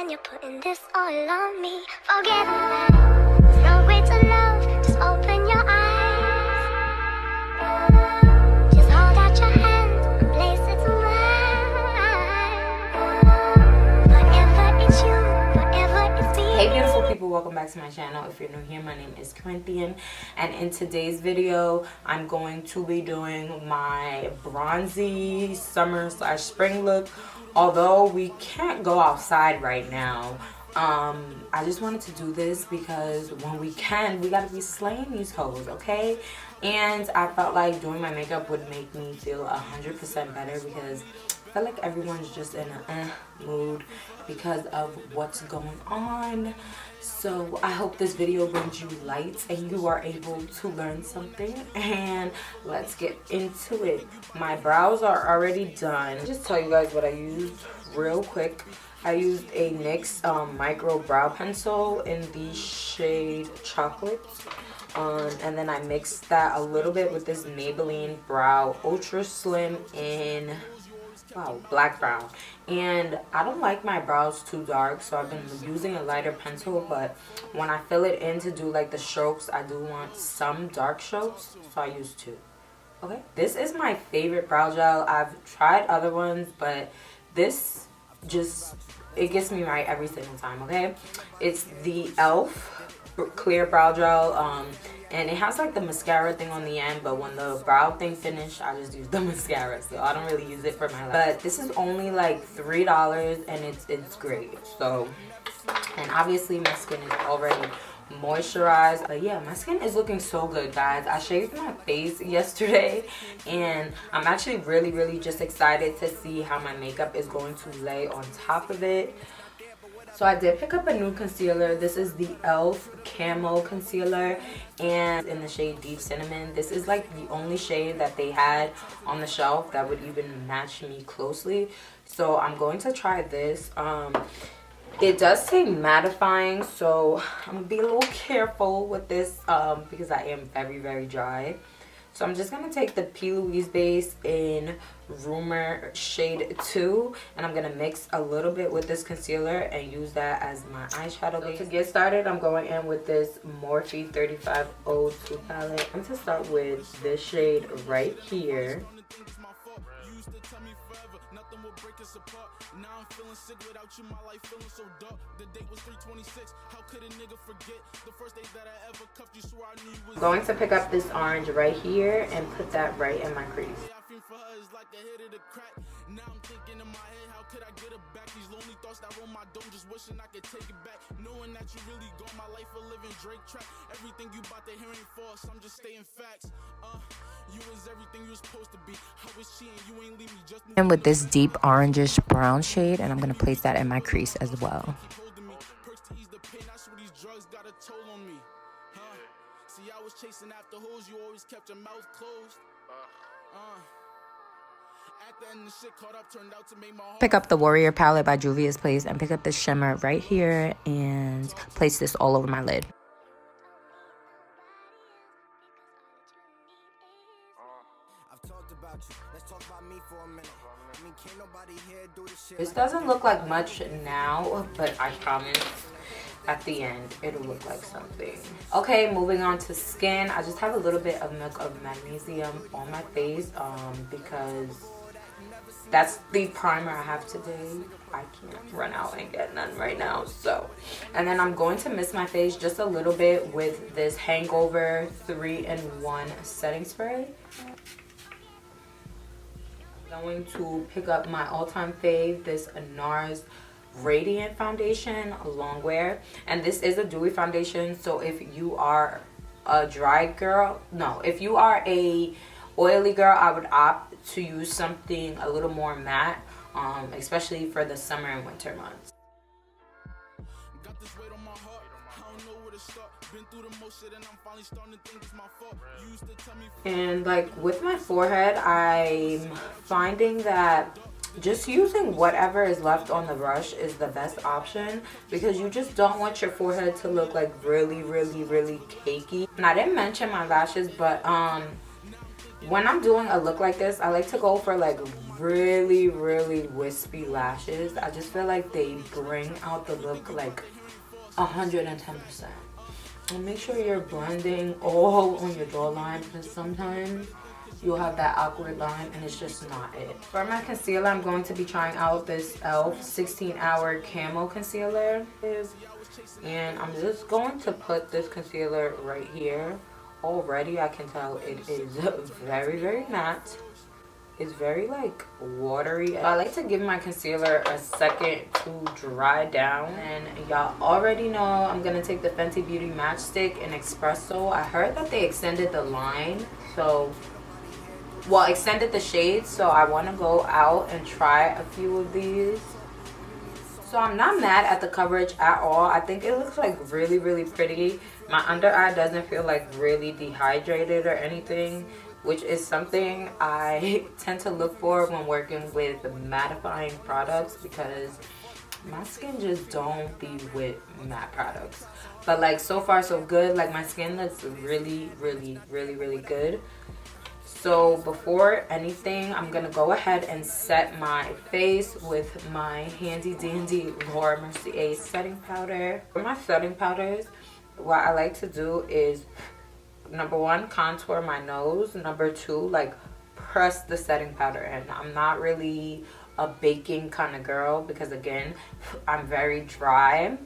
and you're putting this all on me. Forget that, there's no way to love, just open your eyes. Just hold out your hand and place it to mine. Forever it's you, forever it's me. Hey beautiful people, welcome back to my channel. If you're new here, my name is Guinean, and in today's video I'm going to be doing my bronzy summer / spring look. Although we can't go outside right now, I just wanted to do this because when we can, we gotta be slaying these hoes, okay? And I felt like doing my makeup would make me feel 100% better because I feel like everyone's just in a mood because of what's going on. So I hope this video brings you light and you are able to learn something, and let's get into it. My brows are already done. I'll just tell you guys what I used real quick. I used a NYX micro brow pencil in the shade Chocolate. And then I mixed that a little bit with this Maybelline Brow Ultra Slim in black brown. And I don't like my brows too dark, so I've been using a lighter pencil, but when I fill it in to do like the strokes, I do want some dark strokes, so I use two. Okay, this is my favorite brow gel. I've tried other ones, but this just, it gets me right every single time. Okay, it's the e.l.f. clear brow gel, and it has like the mascara thing on the end, but when the brow thing finished, I just use the mascara, so I don't really use it for my life. But this is only like $3 and it's great. So, and obviously my skin is already moisturized, but yeah, my skin is looking so good, guys. I shaved my face yesterday and I'm actually really just excited to see how my makeup is going to lay on top of it. So I did pick up a new concealer. This is the e.l.f. Camo concealer, and in the shade Deep Cinnamon. This is like the only shade that they had on the shelf that would even match me closely. So I'm going to try this. It does say mattifying, so I'm gonna be a little careful with this because I am very dry. So I'm just going to take the P. Louise base in Rumor shade 2, and I'm going to mix a little bit with this concealer and use that as my eyeshadow base. So to get started, I'm going in with this Morphe 3502 palette. I'm going to start with this shade right here. Now I'm feeling sick without you, my life feeling so dark. The date was 326. How could a nigga forget the first day that I ever cuffed you? Swore I knew you was going to pick up this orange right here and put that right in my crease. Now I'm thinking in my head, how could I get it back? These lonely thoughts that roll my dome, just wishing I could take it back. Knowing that you really got my life a living Drake track. Everything you about to hear ain't false, I'm just stating facts. You was everything you was supposed to be. I was cheating, you ain't leave me just. And with this deep orangish brown shade, and I'm gonna place that in my crease as well. See, I was chasing after hoes, you always kept your mouth closed. Pick up the Warrior palette by Juvias Place and pick up this shimmer right here and place this all over my lid. This doesn't look like much now, but I promise at the end it'll look like something. Okay, moving on to skin. I just have a little bit of Milk of Magnesium on my face because that's the primer I have today. I can't run out and get none right now. So, and then I'm going to mist my face just a little bit with this Hangover 3-in-1 setting spray. I'm going to pick up my all-time fave, this Nars Radiant foundation, long wear, and this is a dewy foundation. So if you are a dry girl, no, if you are a oily girl, I would opt to use something a little more matte, especially for the summer and winter months. And like with my forehead, I'm finding that just using whatever is left on the brush is the best option, because you just don't want your forehead to look like really cakey. And I didn't mention my lashes, but when I'm doing a look like this, I like to go for like really wispy lashes. I just feel like they bring out the look like 110%. And make sure you're blending all on your jawline, because sometimes you'll have that awkward line and it's just not it. For my concealer, I'm going to be trying out this e.l.f. 16-hour Camo concealer. And I'm just going to put this concealer right here. Already I can tell it is very matte. It's very like watery. I like to give my concealer a second to dry down. And y'all already know I'm gonna take the Fenty Beauty Matchstick in Espresso. I heard that they extended the line, so extended the shades, so I want to go out and try a few of these. So I'm not mad at the coverage at all. I think it looks like really pretty. My under eye doesn't feel like really dehydrated or anything, which is something I tend to look for when working with mattifying products, because my skin just don't be with matte products. But like so far so good. Like my skin looks really good. So before anything, I'm gonna go ahead and set my face with my handy dandy Laura Mercier setting powder. For my setting powders, what I like to do is, number one, contour my nose. Number two, like press the setting powder in. I'm not really a baking kind of girl, because again, I'm very dry.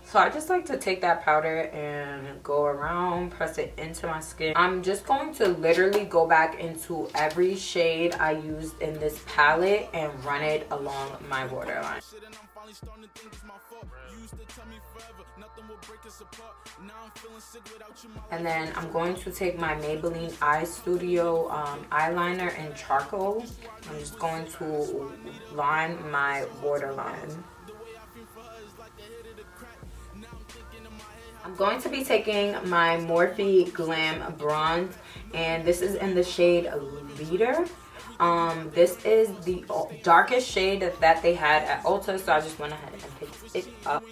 So I just like to take that powder and go around, press it into my skin. I'm just going to literally go back into every shade I used in this palette and run it along my waterline. And then I'm going to take my Maybelline Eye Studio eyeliner in charcoal. I'm just going to line my waterline. I'm going to be taking my Morphe Glam bronze, and this is in the shade Leader. This is the darkest shade that they had at Ulta, so I just went ahead and picked it up.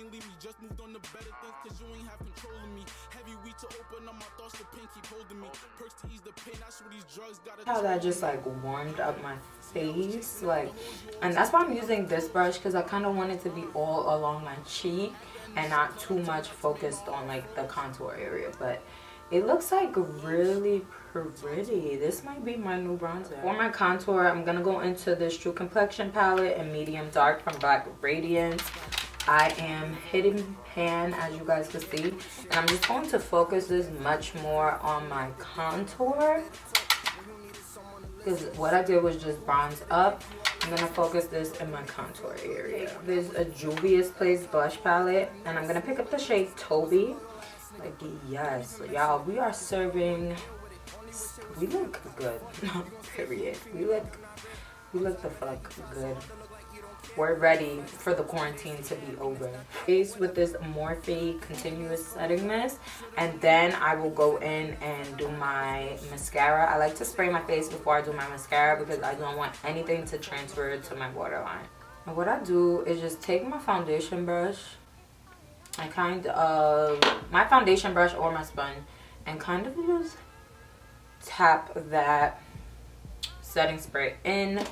How that just like warmed up my face, like, and that's why I'm using this brush, because I kind of want it to be all along my cheek and not too much focused on like the contour area. But it looks like really pretty. This might be my new bronzer. For my contour, I'm gonna go into this True Complexion palette in medium dark from Nars Radiant. I am hidden pan, as you guys can see, and I'm just going to focus this much more on my contour, because what I did was just bronze up. I'm gonna focus this in my contour area. There's a Juvias Place blush palette, and I'm gonna pick up the shade Toby. Like, yes, y'all, we are serving. We look good. Period. We look the fuck good. We're ready for the quarantine to be over. Face with this Morphe Continuous Setting Mist, and then I will go in and do my mascara. I like to spray my face before I do my mascara, because I don't want anything to transfer to my waterline. And what I do is just take my foundation brush, and kind of my foundation brush or my sponge, and kind of just tap that setting spray in.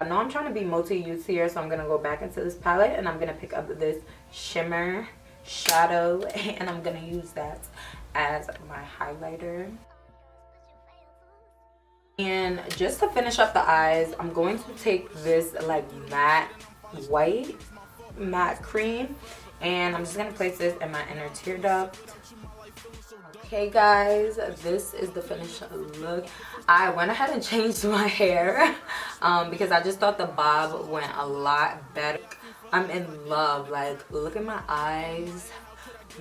I know I'm trying to be multi-use here, so I'm going to go back into this palette and I'm going to pick up this shimmer shadow, and I'm going to use that as my highlighter. And just to finish up the eyes, I'm going to take this like matte white matte cream, and I'm just going to place this in my inner tear duct. Okay guys, this is the finished look. I went ahead and changed my hair because I just thought the bob went a lot better. I'm in love. Like, look at my eyes,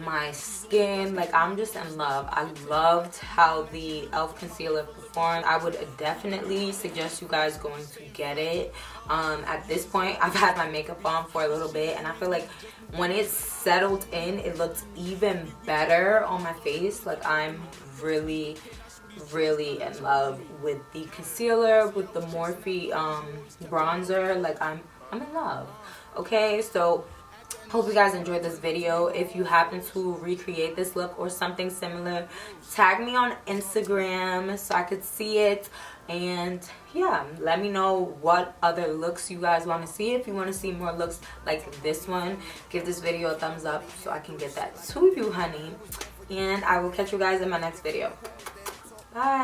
my skin, like I'm just in love. I loved how the e.l.f. concealer performed. I would definitely suggest you guys going to get it. At this point, I've had my makeup on for a little bit, and I feel like when it's settled in, it looks even better on my face. Like, I'm really in love with the concealer, with the Morphe bronzer. Like, I'm in love. Okay, so hope you guys enjoyed this video. If you happen to recreate this look or something similar, tag me on Instagram so I could see it. And yeah, let me know what other looks you guys want to see. If you want to see more looks like this one, give this video a thumbs up so I can get that to you, honey. And I will catch you guys in my next video. Bye.